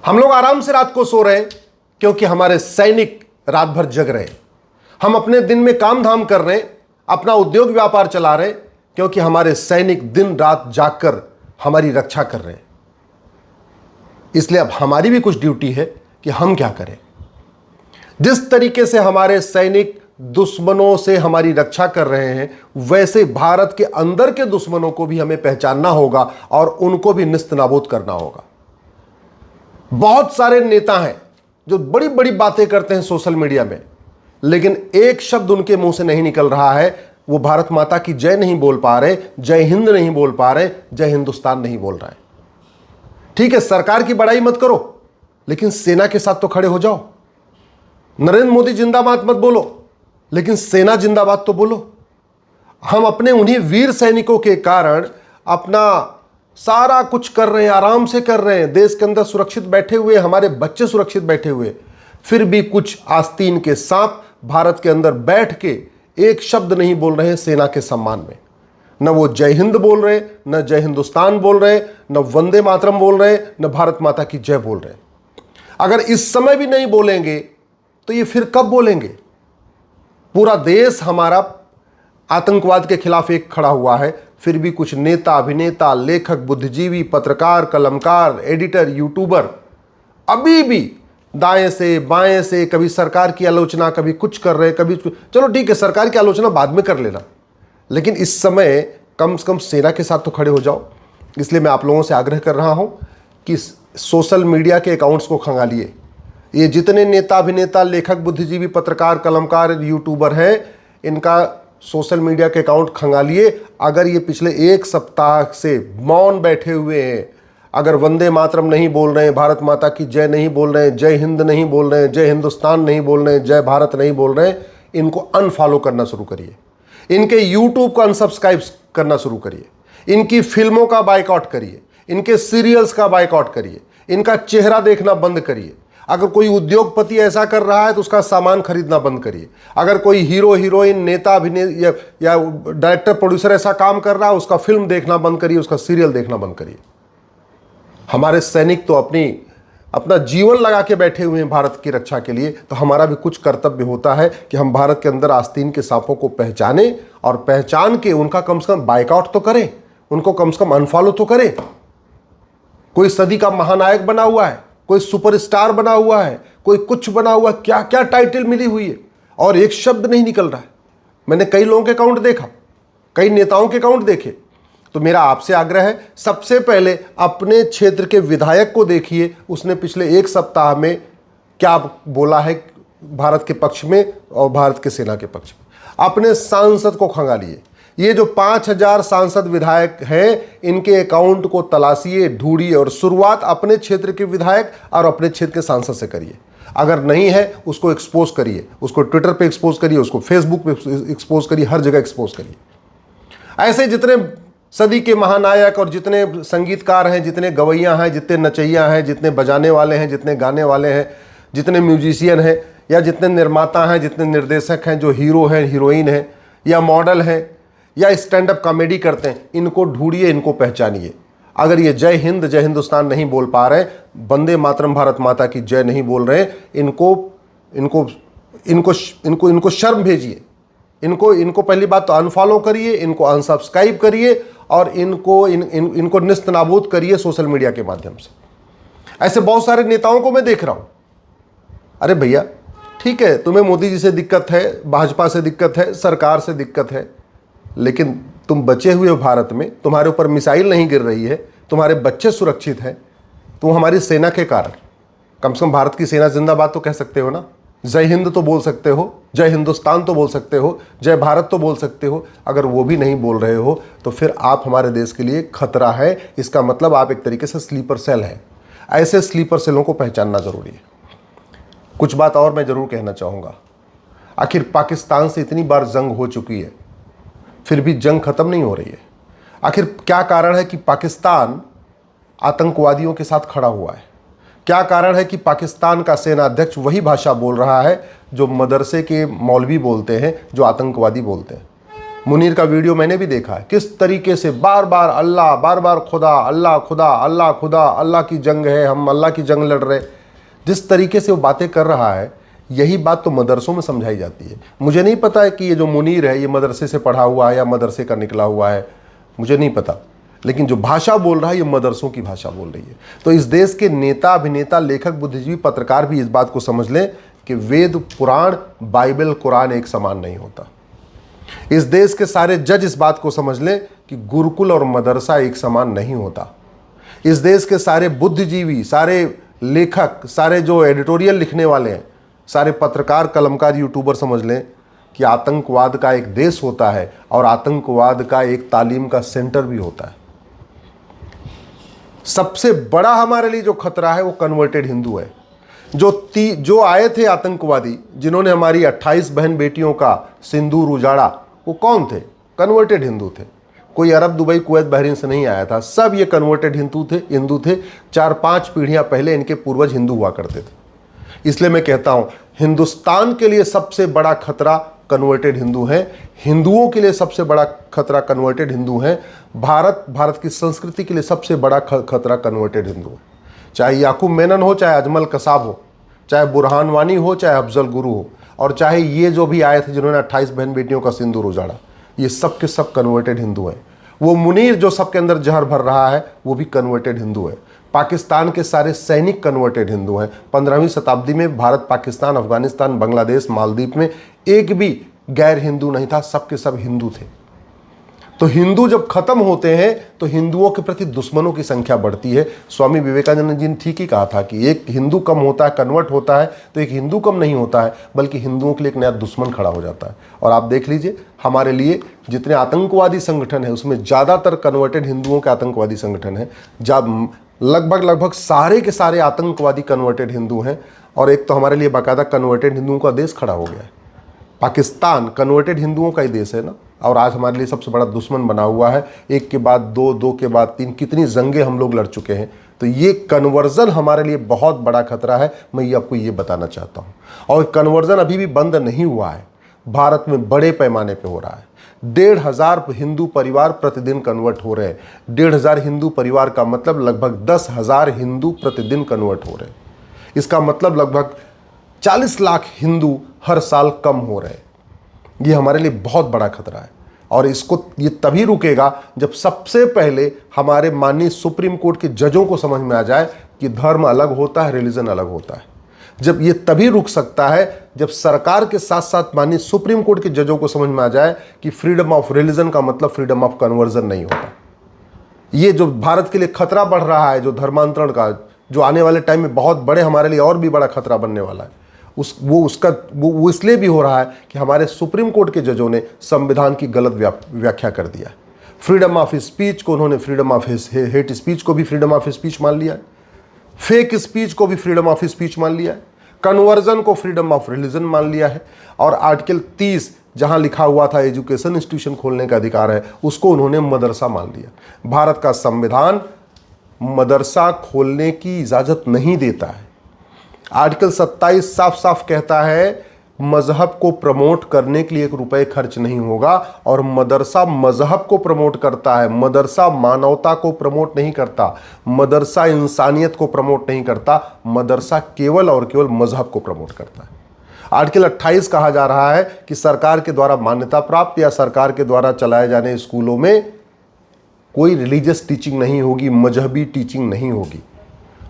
हम लोग आराम से रात को सो रहे हैं क्योंकि हमारे सैनिक रात भर जग रहे हैं। हम अपने दिन में काम धाम कर रहे हैं, अपना उद्योग व्यापार चला रहे हैं क्योंकि हमारे सैनिक दिन रात जागकर हमारी रक्षा कर रहे हैं। इसलिए अब हमारी भी कुछ ड्यूटी है कि हम क्या करें। जिस तरीके से हमारे सैनिक दुश्मनों से हमारी रक्षा कर रहे हैं, वैसे भारत के अंदर के दुश्मनों को भी हमें पहचानना होगा और उनको भी निस्तनाबूद करना होगा। बहुत सारे नेता हैं जो बड़ी बड़ी बातें करते हैं सोशल मीडिया में, लेकिन एक शब्द उनके मुंह से नहीं निकल रहा है। वो भारत माता की जय नहीं बोल पा रहे, जय हिंद नहीं बोल पा रहे, जय हिंदुस्तान नहीं बोल रहे हैं। ठीक है, सरकार की बड़ाई मत करो, लेकिन सेना के साथ तो खड़े हो जाओ। नरेंद्र मोदी जिंदाबाद मत बोलो, लेकिन सेना जिंदाबाद तो बोलो। हम अपने उन्हीं वीर सैनिकों के कारण अपना सारा कुछ कर रहे हैं, आराम से कर रहे हैं, देश के अंदर सुरक्षित बैठे हुए, हमारे बच्चे सुरक्षित बैठे हुए, फिर भी कुछ आस्तीन के सांप भारत के अंदर बैठ के एक शब्द नहीं बोल रहे हैं सेना के सम्मान में। न वो जय हिंद बोल रहे, न जय हिंदुस्तान बोल रहे, न वंदे मातरम बोल रहे, न भारत माता की जय बोल रहे। अगर इस समय भी नहीं बोलेंगे तो ये फिर कब बोलेंगे। पूरा देश हमारा आतंकवाद के खिलाफ एक खड़ा हुआ है, फिर भी कुछ नेता, अभिनेता, लेखक, बुद्धिजीवी, पत्रकार, कलमकार, एडिटर, यूट्यूबर अभी भी दाएं से बाएं से कभी सरकार की आलोचना, कभी कुछ कर रहे, कभी चलो ठीक है सरकार की आलोचना बाद में कर लेना, लेकिन इस समय कम से कम सेना के साथ तो खड़े हो जाओ। इसलिए मैं आप लोगों से आग्रह कर रहा हूं कि सोशल मीडिया के अकाउंट्स को खंगालिए। ये जितने नेता, अभिनेता, लेखक, बुद्धिजीवी, पत्रकार, कलमकार, यूट्यूबर हैं, इनका सोशल मीडिया के अकाउंट खंगालिए। अगर ये पिछले एक सप्ताह से मौन बैठे हुए हैं, अगर वंदे मातरम नहीं बोल रहे हैं, भारत माता की जय नहीं बोल रहे हैं, जय हिंद नहीं बोल रहे हैं, जय हिंदुस्तान नहीं बोल रहे हैं, जय भारत नहीं बोल रहे हैं, इनको अनफॉलो करना शुरू करिए। इनके यूट्यूब को अनसब्सक्राइब करना शुरू करिए। इनकी फिल्मों का बायकॉट करिए, इनके सीरियल्स का बायकॉट करिए, इनका चेहरा देखना बंद करिए। अगर कोई उद्योगपति ऐसा कर रहा है तो उसका सामान खरीदना बंद करिए। अगर कोई हीरो, हीरोइन, नेता, अभिनेता या डायरेक्टर, प्रोड्यूसर ऐसा काम कर रहा है, उसका फिल्म देखना बंद करिए, उसका सीरियल देखना बंद करिए। हमारे सैनिक तो अपना जीवन लगा के बैठे हुए हैं भारत की रक्षा के लिए, तो हमारा भी कुछ कर्तव्य होता है कि हम भारत के अंदर आस्तीन के सांपों को पहचाने और पहचान के उनका कम से कम बायकॉट तो करें, उनको कम से कम अनफॉलो तो करें। कोई सदी का महानायक बना हुआ है, कोई सुपरस्टार बना हुआ है, कोई कुछ बना हुआ, क्या क्या टाइटल मिली हुई है और एक शब्द नहीं निकल रहा है। मैंने कई लोगों के अकाउंट देखा, कई नेताओं के अकाउंट देखे। तो मेरा आपसे आग्रह है, सबसे पहले अपने क्षेत्र के विधायक को देखिए, उसने पिछले एक सप्ताह में क्या बोला है भारत के पक्ष में और भारत के सेना के पक्ष में। अपने सांसद को खंगालिए। ये जो 5000 सांसद विधायक हैं, इनके अकाउंट को तलाशिए, ढूंढिए और शुरुआत अपने क्षेत्र के विधायक और अपने क्षेत्र के सांसद से करिए। अगर नहीं है उसको एक्सपोज करिए, उसको ट्विटर पे एक्सपोज करिए, उसको फेसबुक पे एक्सपोज करिए, हर जगह एक्सपोज करिए। ऐसे जितने सदी के महानायक और जितने संगीतकार हैं, जितने गवैया हैं, जितने नचैया हैं, जितने बजाने वाले हैं, जितने गाने वाले हैं, जितने म्यूजिशियन हैं या जितने निर्माता हैं, जितने निर्देशक हैं, जो हीरो हैं, हीरोइन हैं या मॉडल हैं या स्टैंड अप कॉमेडी करते हैं, इनको ढूंढिए, इनको पहचानिए। अगर ये जय हिंद, जय हिंदुस्तान नहीं बोल पा रहे, वंदे मातरम, भारत माता की जय नहीं बोल रहे, इनको शर्म भेजिए। इनको पहली बात तो अनफॉलो करिए, इनको अनसब्सक्राइब करिए और इनको निस्तनाबूद करिए सोशल मीडिया के माध्यम से। ऐसे बहुत सारे नेताओं को मैं देख रहा हूं। अरे भैया ठीक है, तुम्हें मोदी जी से दिक्कत है, भाजपा से दिक्कत है, सरकार से दिक्कत है, लेकिन तुम बचे हुए हो भारत में, तुम्हारे ऊपर मिसाइल नहीं गिर रही है, तुम्हारे बच्चे सुरक्षित हैं, तो हमारी सेना के कारण कम से कम भारत की सेना जिंदाबाद तो कह सकते हो ना। जय हिंद तो बोल सकते हो, जय हिंदुस्तान तो बोल सकते हो, जय भारत तो बोल सकते हो। अगर वो भी नहीं बोल रहे हो तो फिर आप हमारे देश के लिए खतरा है। इसका मतलब आप एक तरीके से स्लीपर सेल है। ऐसे स्लीपर सेलों को पहचानना जरूरी है। कुछ बात और मैं जरूर कहना चाहूँगा। आखिर पाकिस्तान से इतनी बार जंग हो चुकी है, फिर भी जंग खत्म नहीं हो रही है। आखिर क्या कारण है कि पाकिस्तान आतंकवादियों के साथ खड़ा हुआ है? क्या कारण है कि पाकिस्तान का सेना अध्यक्ष वही भाषा बोल रहा है जो मदरसे के मौलवी बोलते हैं, जो आतंकवादी बोलते हैं? मुनीर का वीडियो मैंने भी देखा है, किस तरीके से बार बार अल्लाह, बार बार खुदा, अल्लाह खुदा, अल्लाह खुदा, अल्लाह की जंग है, हम अल्लाह की जंग लड़ रहे। जिस तरीके से वो बातें कर रहा है, यही बात तो मदरसों में समझाई जाती है। मुझे नहीं पता है कि ये जो मुनीर है ये मदरसे से पढ़ा हुआ है या मदरसे का निकला हुआ है, मुझे नहीं पता, लेकिन जो भाषा बोल रहा है ये मदरसों की भाषा बोल रही है। तो इस देश के नेता, अभिनेता, लेखक, बुद्धिजीवी, पत्रकार भी इस बात को समझ लें कि वेद, पुराण, बाइबल, कुरान एक समान नहीं होता। इस देश के सारे जज इस बात को समझ लें कि गुरुकुल और मदरसा एक समान नहीं होता। इस देश के सारे बुद्धिजीवी, सारे लेखक, सारे जो एडिटोरियल लिखने वाले हैं, सारे पत्रकार, कलमकार, यूट्यूबर समझ लें कि आतंकवाद का एक देश होता है और आतंकवाद का एक तालीम का सेंटर भी होता है। सबसे बड़ा हमारे लिए जो खतरा है वो कन्वर्टेड हिंदू है। जो आए थे आतंकवादी, जिन्होंने हमारी 28 बहन बेटियों का सिंदूर उजाड़ा, वो कौन थे? कन्वर्टेड हिंदू थे। कोई अरब, दुबई, कुवैत, बहरीन से नहीं आया था। सब ये कन्वर्टेड हिंदू थे। 4-5 पीढ़ियां पहले इनके पूर्वज हिंदू हुआ करते थे। इसलिए मैं कहता हूं, हिंदुस्तान के लिए सबसे बड़ा खतरा कन्वर्टेड हिंदू है। हिंदुओं के लिए सबसे बड़ा खतरा कन्वर्टेड हिंदू है। भारत की संस्कृति के लिए सबसे बड़ा खतरा कन्वर्टेड हिंदू है। चाहे याकूब मेनन हो, चाहे अजमल कसाब हो, चाहे बुरहान वानी हो, चाहे अफजल गुरु हो, और चाहे ये जो भी आए थे जिन्होंने 28 बहन बेटियों का सिंदूर उजाड़ा, ये सब के सब कन्वर्टेड हिंदू हैं। वो मुनीर जो सबके अंदर जहर भर रहा है, वो भी कन्वर्टेड हिंदू है। पाकिस्तान के सारे सैनिक कन्वर्टेड हिंदू हैं। 15वीं शताब्दी में भारत, पाकिस्तान, अफगानिस्तान, बांग्लादेश, मालदीव में एक भी गैर हिंदू नहीं था, सब के सब हिंदू थे। तो हिंदू जब खत्म होते हैं तो हिंदुओं के प्रति दुश्मनों की संख्या बढ़ती है। स्वामी विवेकानंद जी ने ठीक ही कहा था कि एक हिंदू कम होता है, कन्वर्ट होता है, तो एक हिंदू कम नहीं होता है, बल्कि हिंदुओं के लिए एक नया दुश्मन खड़ा हो जाता है। और आप देख लीजिए, हमारे लिए जितने आतंकवादी संगठन है उसमें ज़्यादातर कन्वर्टेड हिंदुओं के आतंकवादी संगठन है। जब लगभग सारे के सारे आतंकवादी कन्वर्टेड हिंदू हैं। और एक तो हमारे लिए बाकायदा कन्वर्टेड हिंदुओं का देश खड़ा हो गया है। पाकिस्तान कन्वर्टेड हिंदुओं का ही देश है ना, और आज हमारे लिए सबसे बड़ा दुश्मन बना हुआ है। एक के बाद दो, दो के बाद तीन, कितनी जंगें हम लोग लड़ चुके हैं। तो ये कन्वर्जन हमारे लिए बहुत बड़ा खतरा है। मैं ये आपको ये बताना चाहता हूँ। और कन्वर्जन अभी भी बंद नहीं हुआ है, भारत में बड़े पैमाने पे हो रहा है। 1,500 हिंदू परिवार प्रतिदिन कन्वर्ट हो रहे हैं। 1,500 हिंदू परिवार का मतलब लगभग 10,000 हिंदू प्रतिदिन कन्वर्ट हो रहे हैं। इसका मतलब लगभग 40 लाख हिंदू हर साल कम हो रहे हैं। ये हमारे लिए बहुत बड़ा खतरा है। और इसको ये तभी रुकेगा जब सबसे पहले हमारे माननीय सुप्रीम कोर्ट के जजों को समझ में आ जाए कि धर्म अलग होता है, रिलीजन अलग होता है। जब ये तभी रुक सकता है जब सरकार के साथ साथ माननीय सुप्रीम कोर्ट के जजों को समझ में आ जाए कि फ्रीडम ऑफ रिलीजन का मतलब फ्रीडम ऑफ कन्वर्जन नहीं होता। ये जो भारत के लिए खतरा बढ़ रहा है, जो धर्मांतरण का, जो आने वाले टाइम में बहुत बड़े हमारे लिए और भी बड़ा खतरा बनने वाला है, वो इसलिए भी हो रहा है कि हमारे सुप्रीम कोर्ट के जजों ने संविधान की गलत व्याख्या कर दिया। फ्रीडम ऑफ स्पीच को उन्होंने फ्रीडम ऑफ हेट स्पीच को भी फ्रीडम ऑफ स्पीच मान लिया है। फेक स्पीच को भी फ्रीडम ऑफ स्पीच मान लिया है। कन्वर्जन को फ्रीडम ऑफ रिलीजन मान लिया है। और आर्टिकल 30 जहां लिखा हुआ था एजुकेशन इंस्टीट्यूशन खोलने का अधिकार है, उसको उन्होंने मदरसा मान लिया। भारत का संविधान मदरसा खोलने की इजाजत नहीं देता है। आर्टिकल 27 साफ साफ कहता है मजहब को प्रमोट करने के लिए 1 रुपए खर्च नहीं होगा। और मदरसा मजहब को प्रमोट करता है। मदरसा मानवता को प्रमोट नहीं करता। मदरसा इंसानियत को प्रमोट नहीं करता। मदरसा केवल और केवल मजहब को प्रमोट करता है। आर्टिकल 28 कहा जा रहा है कि सरकार के द्वारा मान्यता प्राप्त या सरकार के द्वारा चलाए जाने स्कूलों में कोई रिलीजियस टीचिंग नहीं होगी, मजहबी टीचिंग नहीं होगी।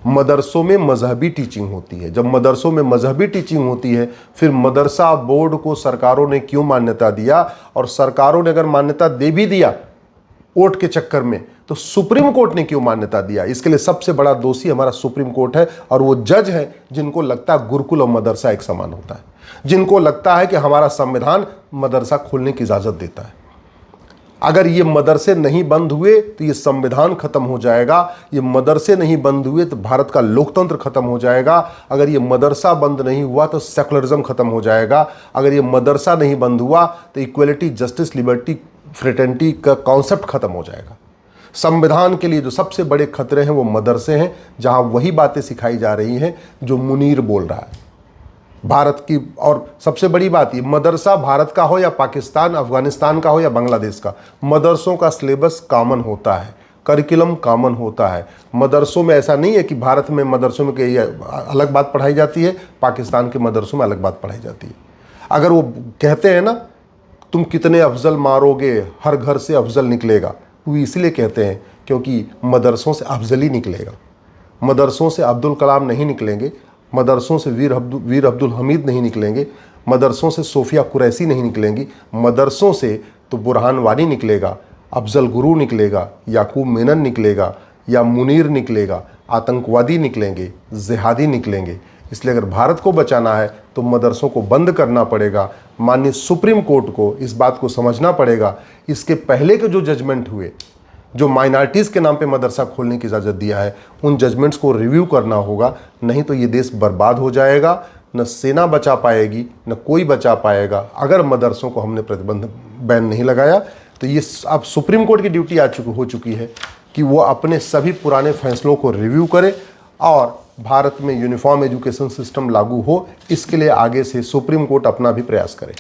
मदरसों में मजहबी टीचिंग होती है। जब मदरसों में मजहबी टीचिंग होती है, फिर मदरसा बोर्ड को सरकारों ने क्यों मान्यता दिया? और सरकारों ने अगर मान्यता दे भी दिया वोट के चक्कर में, तो सुप्रीम कोर्ट ने क्यों मान्यता दिया? इसके लिए सबसे बड़ा दोषी हमारा सुप्रीम कोर्ट है। और वो जज है जिनको लगता है गुरुकुल और मदरसा एक समान होता है, जिनको लगता है कि हमारा संविधान मदरसा खोलने की इजाजत देता है। अगर ये मदरसे नहीं बंद हुए तो ये संविधान खत्म हो जाएगा। ये मदरसे नहीं बंद हुए तो भारत का लोकतंत्र खत्म हो जाएगा। अगर ये मदरसा बंद नहीं हुआ तो सेकुलरिज्म खत्म हो जाएगा। अगर ये मदरसा नहीं बंद हुआ तो इक्वलिटी, जस्टिस, लिबर्टी, फ्रेटर्निटी का कॉन्सेप्ट खत्म हो जाएगा। संविधान के लिए जो सबसे बड़े खतरे हैं वो मदरसे हैं, जहां वही बातें सिखाई जा रही हैं जो मुनीर बोल रहा है। भारत की। और सबसे बड़ी बात ये, मदरसा भारत का हो या पाकिस्तान, अफगानिस्तान का हो या बांग्लादेश का, मदरसों का सिलेबस कॉमन होता है, करिकुलम कॉमन होता है। मदरसों में ऐसा नहीं है कि भारत में मदरसों में कई अलग बात पढ़ाई जाती है, पाकिस्तान के मदरसों में अलग बात पढ़ाई जाती है। अगर वो कहते हैं ना, तुम कितने अफजल मारोगे हर घर से अफजल निकलेगा, वो इसलिए कहते हैं क्योंकि मदरसों से अफजल ही निकलेगा। मदरसों से अब्दुल कलाम नहीं निकलेंगे, मदरसों से वीर अब्दुल हमीद नहीं निकलेंगे, मदरसों से सोफिया कुरैशी नहीं निकलेंगी, मदरसों से तो बुरहान वानी निकलेगा, अफजल गुरु निकलेगा, याकूब मेनन निकलेगा, या मुनीर निकलेगा, आतंकवादी निकलेंगे, जिहादी निकलेंगे। इसलिए अगर भारत को बचाना है तो मदरसों को बंद करना पड़ेगा। माननीय सुप्रीम कोर्ट को इस बात को समझना पड़ेगा। इसके पहले के जो जजमेंट हुए, जो माइनॉरिटीज़ के नाम पे मदरसा खोलने की इजाज़त दिया है, उन जजमेंट्स को रिव्यू करना होगा। नहीं तो ये देश बर्बाद हो जाएगा, न सेना बचा पाएगी, न कोई बचा पाएगा। अगर मदरसों को हमने प्रतिबंध बैन नहीं लगाया तो ये अब सुप्रीम कोर्ट की ड्यूटी हो चुकी है कि वो अपने सभी पुराने फैसलों को रिव्यू करे और भारत में यूनिफॉर्म एजुकेशन सिस्टम लागू हो। इसके लिए आगे से सुप्रीम कोर्ट अपना भी प्रयास करे।